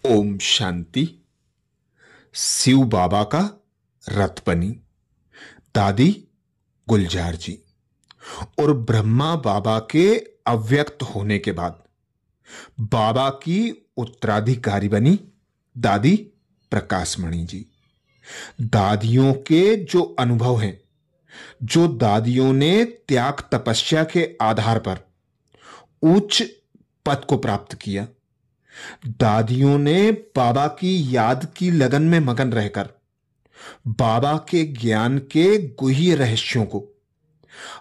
ओम शांति। शिव बाबा का रथ बनी दादी गुलजार जी और ब्रह्मा बाबा के अव्यक्त होने के बाद बाबा की उत्तराधिकारी बनी दादी प्रकाशमणि जी। दादियों के जो अनुभव हैं, जो दादियों ने त्याग तपस्या के आधार पर उच्च पद को प्राप्त किया, दादियों ने बाबा की याद की लगन में मगन रहकर बाबा के ज्ञान के गुह्य रहस्यों को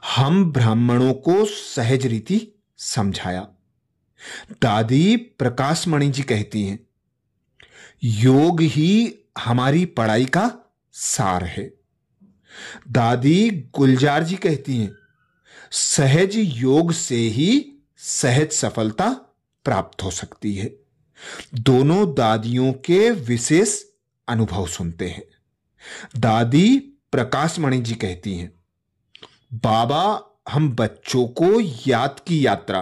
हम ब्राह्मणों को सहज रीति समझाया। दादी प्रकाशमणि जी कहती हैं, योग ही हमारी पढ़ाई का सार है। दादी गुलजार जी कहती हैं, सहज योग से ही सहज सफलता प्राप्त हो सकती है। दोनों दादियों के विशेष अनुभव सुनते हैं। दादी प्रकाशमणि जी कहती हैं, बाबा हम बच्चों को याद की यात्रा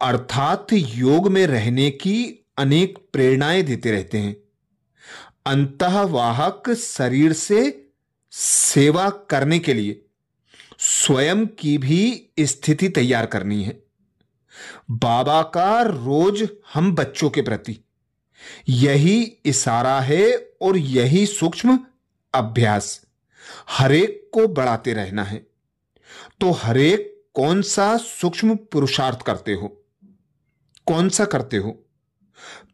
अर्थात योग में रहने की अनेक प्रेरणाएं देते रहते हैं। अंतःवाहक शरीर से सेवा करने के लिए स्वयं की भी स्थिति तैयार करनी है। बाबा का रोज हम बच्चों के प्रति यही इशारा है और यही सूक्ष्म अभ्यास हरेक को बढ़ाते रहना है। तो हरेक कौन सा सूक्ष्म पुरुषार्थ करते हो, कौन सा करते हो?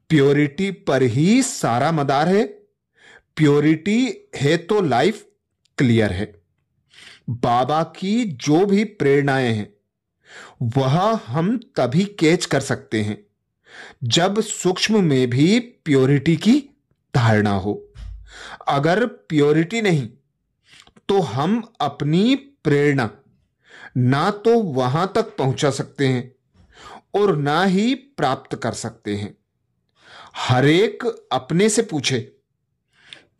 प्योरिटी पर ही सारा मदार है। प्योरिटी है तो लाइफ क्लियर है। बाबा की जो भी प्रेरणाएं हैं वह हम तभी कैच कर सकते हैं जब सूक्ष्म में भी प्योरिटी की धारणा हो। अगर प्योरिटी नहीं तो हम अपनी प्रेरणा ना तो वहां तक पहुंचा सकते हैं और ना ही प्राप्त कर सकते हैं। हरेक अपने से पूछे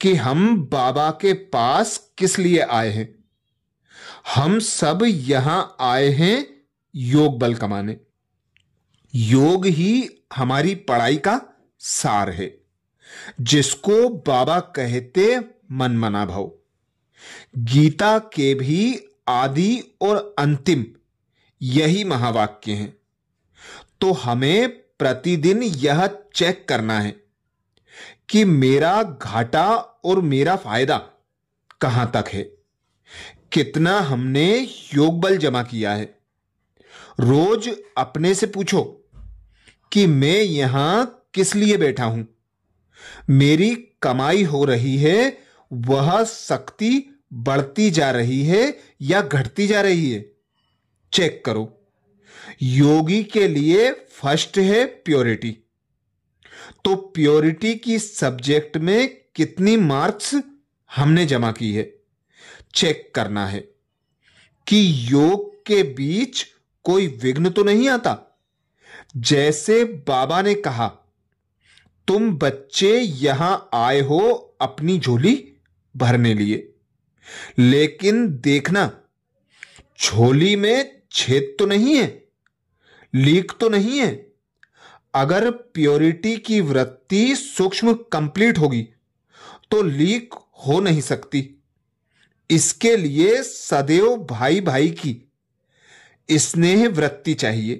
कि हम बाबा के पास किस लिए आए हैं। हम सब यहां आए हैं योग बल कमाने। योग ही हमारी पढ़ाई का सार है, जिसको बाबा कहते मन मना भाव। गीता के भी आदि और अंतिम यही महावाक्य हैं। तो हमें प्रतिदिन यह चेक करना है कि मेरा घाटा और मेरा फायदा कहां तक है, कितना हमने योग बल जमा किया है। रोज अपने से पूछो कि मैं यहां किस लिए बैठा हूं। मेरी कमाई हो रही है, वह शक्ति बढ़ती जा रही है या घटती जा रही है? चेक करो। योगी के लिए फर्स्ट है प्योरिटी। तो प्योरिटी की सब्जेक्ट में कितनी मार्क्स हमने जमा की है, चेक करना है कि योग के बीच कोई विघ्न तो नहीं आता। जैसे बाबा ने कहा, तुम बच्चे यहां आए हो अपनी झोली भरने लिए, लेकिन देखना झोली में छेद तो नहीं है, लीक तो नहीं है। अगर प्योरिटी की वृत्ति सूक्ष्म कंप्लीट होगी तो लीक हो नहीं सकती। इसके लिए सदैव भाई भाई की स्नेह वृत्ति चाहिए।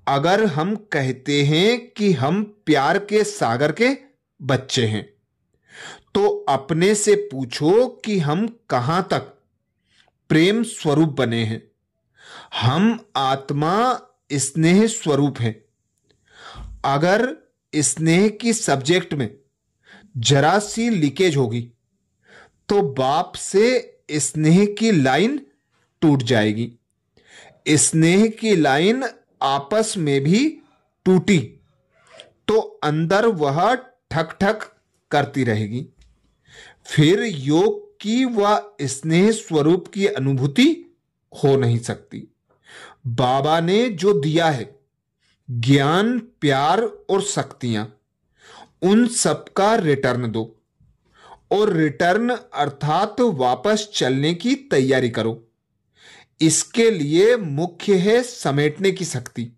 अगर हम कहते हैं कि हम प्यार के सागर के बच्चे हैं, तो अपने से पूछो कि हम कहां तक प्रेम स्वरूप बने हैं। हम आत्मा स्नेह स्वरूप हैं। अगर स्नेह की सब्जेक्ट में जरा सी लीकेज होगी तो बाप से स्नेह की लाइन टूट जाएगी। स्नेह की लाइन आपस में भी टूटी तो अंदर वह ठक ठक करती रहेगी। फिर योग की व स्नेह स्वरूप की अनुभूति हो नहीं सकती। बाबा ने जो दिया है ज्ञान, प्यार और शक्तियां, उन सबका रिटर्न दो और रिटर्न अर्थात वापस चलने की तैयारी करो। इसके लिए मुख्य है समेटने की शक्ति।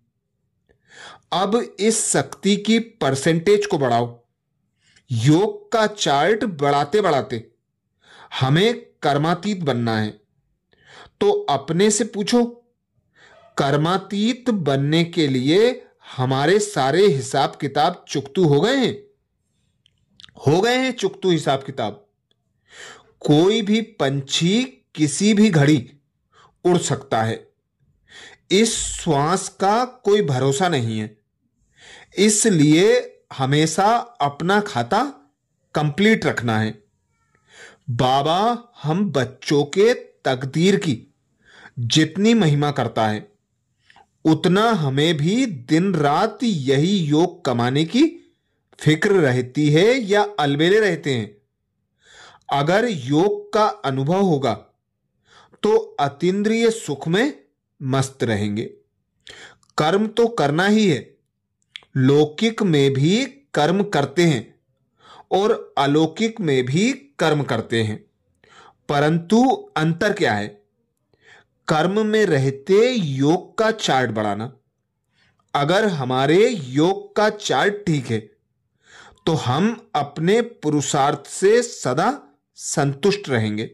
अब इस शक्ति की परसेंटेज को बढ़ाओ। योग का चार्ट बढ़ाते बढ़ाते हमें कर्मातीत बनना है। तो अपने से पूछो, कर्मातीत बनने के लिए हमारे सारे हिसाब किताब चुकतू हो गए हैं? हो गए हैं चुकतू हिसाब किताब। कोई भी पंछी किसी भी घड़ी उड़ सकता है। इस श्वास का कोई भरोसा नहीं है, इसलिए हमेशा अपना खाता कंप्लीट रखना है। बाबा हम बच्चों के तकदीर की जितनी महिमा करता है, उतना हमें भी दिन रात यही योग कमाने की फिक्र रहती है या अलबेले रहते हैं। अगर योग का अनुभव होगा तो अतीन्द्रिय सुख में मस्त रहेंगे। कर्म तो करना ही है। लौकिक में भी कर्म करते हैं और अलौकिक में भी कर्म करते हैं, परंतु अंतर क्या है? कर्म में रहते योग का चार्ट बढ़ाना। अगर हमारे योग का चार्ट ठीक है तो हम अपने पुरुषार्थ से सदा संतुष्ट रहेंगे।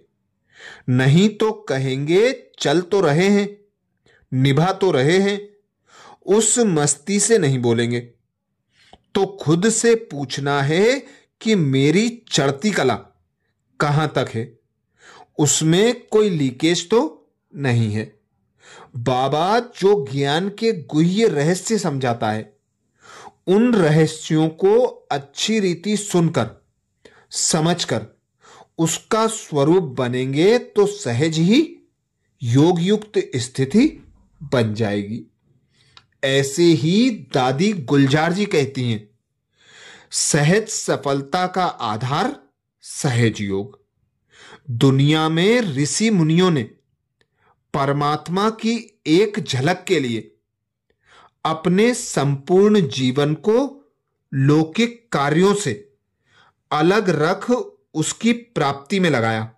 नहीं तो कहेंगे चल तो रहे हैं, निभा तो रहे हैं, उस मस्ती से नहीं बोलेंगे। तो खुद से पूछना है कि मेरी चढ़ती कला कहां तक है, उसमें कोई लीकेज तो नहीं है। बाबा जो ज्ञान के गुह्य रहस्य समझाता है, उन रहस्यों को अच्छी रीति सुनकर समझकर उसका स्वरूप बनेंगे तो सहज ही योग युक्त स्थिति बन जाएगी। ऐसे ही दादी गुलजार जी कहती हैं, सहज सफलता का आधार सहज योग। दुनिया में ऋषि मुनियों ने परमात्मा की एक झलक के लिए अपने संपूर्ण जीवन को लौकिक कार्यों से अलग रख उसकी प्राप्ति में लगाया।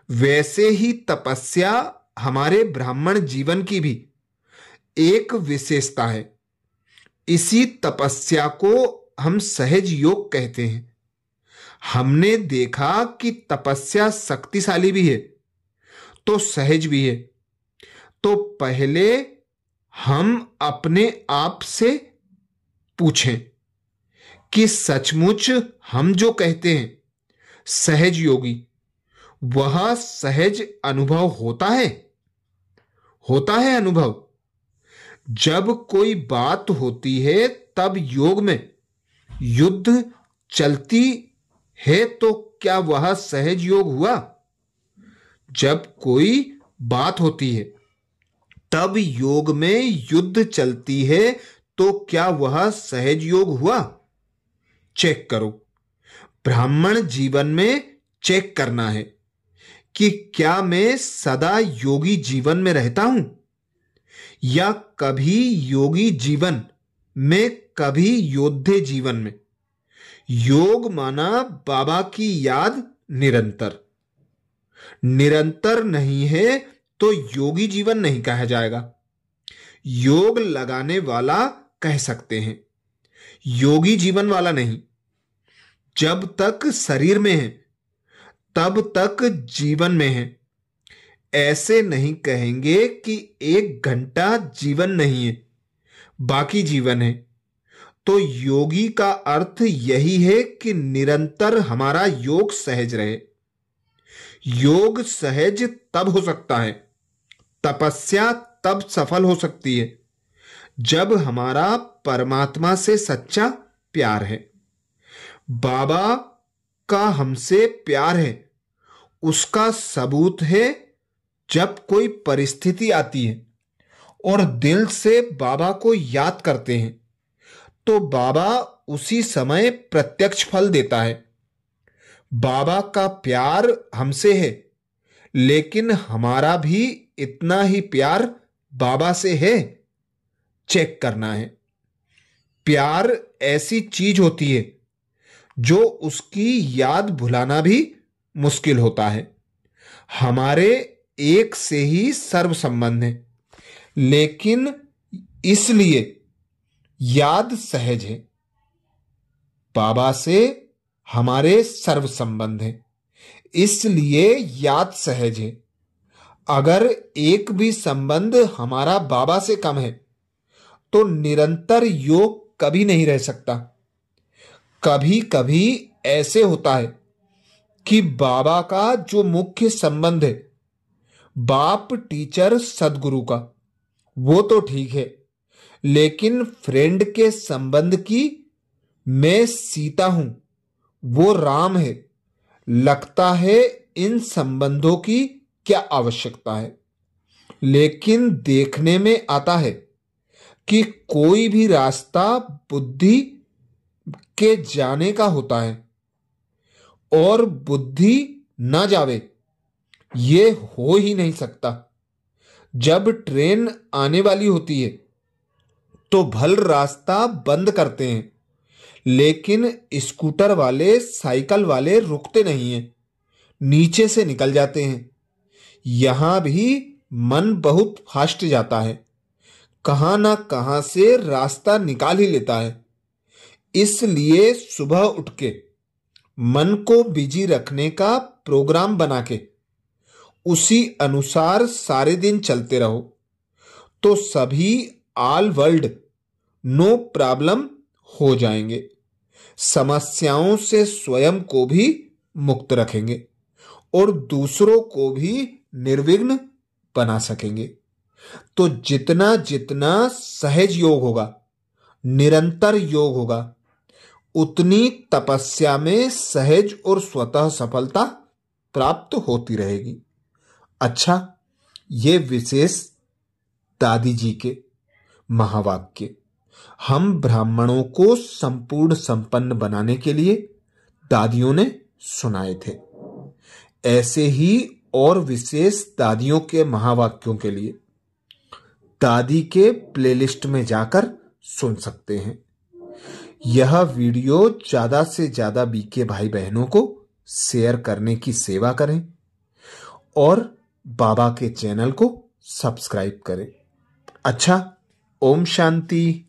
वैसे ही तपस्या हमारे ब्राह्मण जीवन की भी एक विशेषता है। इसी तपस्या को हम सहज योग कहते हैं। हमने देखा कि तपस्या शक्तिशाली भी है तो सहज भी है। तो पहले हम अपने आप से पूछें कि सचमुच हम जो कहते हैं सहज योगी, वह सहज अनुभव होता है? होता है अनुभव? जब कोई बात होती है तब योग में युद्ध चलती है तो क्या वह सहज योग हुआ? जब कोई बात होती है तब योग में युद्ध चलती है तो क्या वह सहज योग हुआ? चेक करो। ब्राह्मण जीवन में चेक करना है कि क्या मैं सदा योगी जीवन में रहता हूं या कभी योगी जीवन में, कभी योद्धे जीवन में। योग माना बाबा की याद निरंतर। निरंतर नहीं है तो योगी जीवन नहीं कहा जाएगा। योग लगाने वाला कह सकते हैं, योगी जीवन वाला नहीं। जब तक शरीर में है तब तक जीवन में है। ऐसे नहीं कहेंगे कि 1 घंटा जीवन नहीं है, बाकी जीवन है। तो योगी का अर्थ यही है कि निरंतर हमारा योग सहज रहे। योग सहज तब हो सकता है, तपस्या तब सफल हो सकती है जब हमारा परमात्मा से सच्चा प्यार है। बाबा का हमसे प्यार है, उसका सबूत है जब कोई परिस्थिति आती है और दिल से बाबा को याद करते हैं तो बाबा उसी समय प्रत्यक्ष फल देता है। बाबा का प्यार हमसे है, लेकिन हमारा भी इतना ही प्यार बाबा से है। चेक करना है। प्यार ऐसी चीज होती है जो उसकी याद भुलाना भी मुश्किल होता है। हमारे एक से ही सर्व संबंध है, लेकिन इसलिए याद सहज है। बाबा से हमारे सर्व संबंध हैं, इसलिए याद सहज है। अगर एक भी संबंध हमारा बाबा से कम है तो निरंतर योग कभी नहीं रह सकता। कभी कभी ऐसे होता है कि बाबा का जो मुख्य संबंध है, बाप टीचर सदगुरु का, वो तो ठीक है, लेकिन फ्रेंड के संबंध की मैं सीता हूं, वो राम है। लगता है इन संबंधों की क्या आवश्यकता है। लेकिन देखने में आता है कि कोई भी रास्ता बुद्धि के जाने का होता है और बुद्धि न जावे ये हो ही नहीं सकता। जब ट्रेन आने वाली होती है तो भल रास्ता बंद करते हैं, लेकिन स्कूटर वाले साइकिल वाले रुकते नहीं हैं, नीचे से निकल जाते हैं। यहां भी मन बहुत फास्ट जाता है, कहां ना कहां से रास्ता निकाल ही लेता है। इसलिए सुबह उठ के मन को बिजी रखने का प्रोग्राम बना के उसी अनुसार सारे दिन चलते रहो तो सभी ऑल वर्ल्ड नो प्रॉब्लम हो जाएंगे। समस्याओं से स्वयं को भी मुक्त रखेंगे और दूसरों को भी निर्विघ्न बना सकेंगे। तो जितना जितना सहज योग होगा, निरंतर योग होगा, उतनी तपस्या में सहज और स्वतः सफलता प्राप्त होती रहेगी। अच्छा, ये विशेष दादी जी के महावाक्य हम ब्राह्मणों को संपूर्ण संपन्न बनाने के लिए दादियों ने सुनाए थे। ऐसे ही और विशेष दादियों के महावाक्यों के लिए दादी के प्लेलिस्ट में जाकर सुन सकते हैं। यह वीडियो ज्यादा से ज्यादा बीके भाई बहनों को शेयर करने की सेवा करें और बाबा के चैनल को सब्सक्राइब करें। अच्छा, ओम शांति।